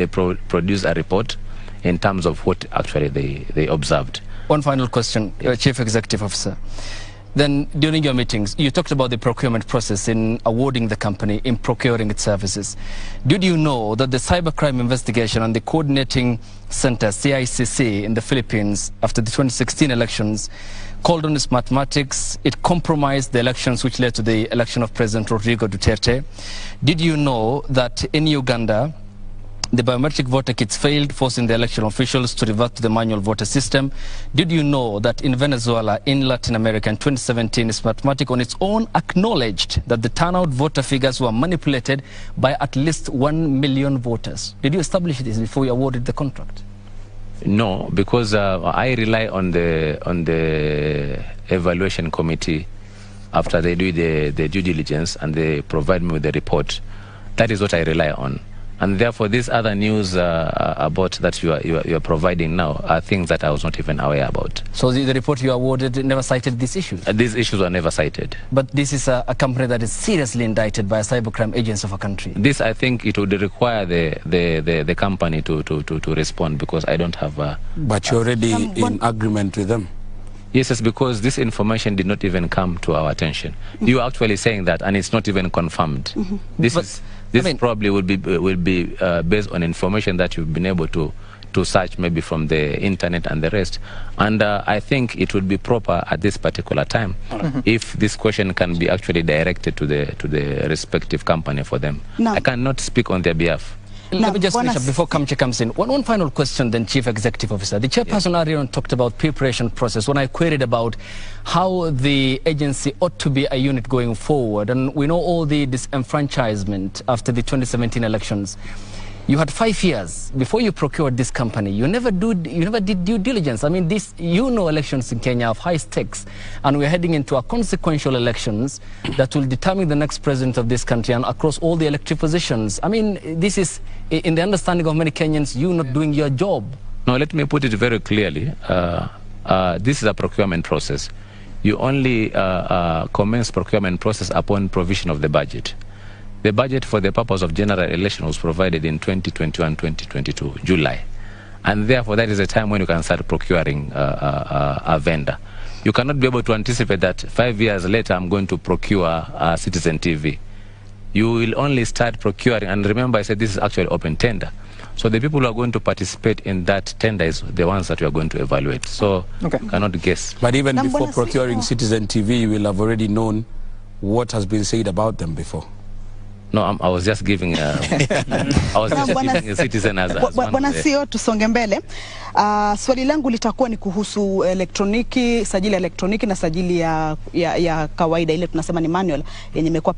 they produce a report in terms of what actually they observed. One final question, Chief Executive Officer. Then during your meetings, you talked about the procurement process in awarding the company, in procuring its services. Did you know that the Cybercrime Investigation and the Coordinating Center, CICC, in the Philippines after the 2016 elections called on its mathematics? It compromised the elections which led to the election of President Rodrigo Duterte. Did you know that in Uganda, the biometric voter kits failed, forcing the election officials to revert to the manual voter system? Did you know that in Venezuela, in Latin America in 2017, its mathematics on its own acknowledged that the turnout voter figures were manipulated by at least 1 million voters? Did you establish this before you awarded the contract? No, because I rely on the evaluation committee after they do the due diligence and they provide me with the report. That is what I rely on. And therefore, these other news about that you are providing now are things that I was not even aware about. So the report you awarded never cited these issues? These issues were never cited. But this is a company that is seriously indicted by a cybercrime agency of a country. This, I think, it would require the company to respond, because I don't have a... But you're already in agreement with them? Yes, it's because this information did not even come to our attention. You are actually saying that, and it's not even confirmed. This probably will be based on information that you've been able to search maybe from the internet and the rest. And I think it would be proper at this particular time if this question can be actually directed to the respective company for them. No. I cannot speak on their behalf. Let me just finish up before Kamche comes in. One final question then, Chief Executive Officer. The chairperson earlier on talked about preparation process when I queried about how the agency ought to be a unit going forward. And we know all the disenfranchisement after the 2017 elections. You had 5 years before you procured this company. You never did due diligence. I mean, elections in Kenya have high stakes, and we're heading into a consequential elections that will determine the next president of this country and across all the elected positions. I mean, this is, in the understanding of many Kenyans, you not doing your job. No, let me put it very clearly. This is a procurement process. You only commence procurement process upon provision of the budget. The budget for the purpose of general election was provided in 2021-2022, July. And therefore, that is a time when you can start procuring a vendor. You cannot be able to anticipate that 5 years later, I'm going to procure Citizen TV. You will only start procuring, and remember I said this is actually open tender. So the people who are going to participate in that tender is the ones that we are going to evaluate. So you cannot guess. But even before procuring Citizen TV, you will have already known what has been said about them before. No, I was just giving a citizen as Bwana CEO, tusonge mbele. Swali langu litakuwa ni kuhusu elektroniki, sajili elektroniki na sajili ya kawaida ile tunasema ni manual yenye imekuwa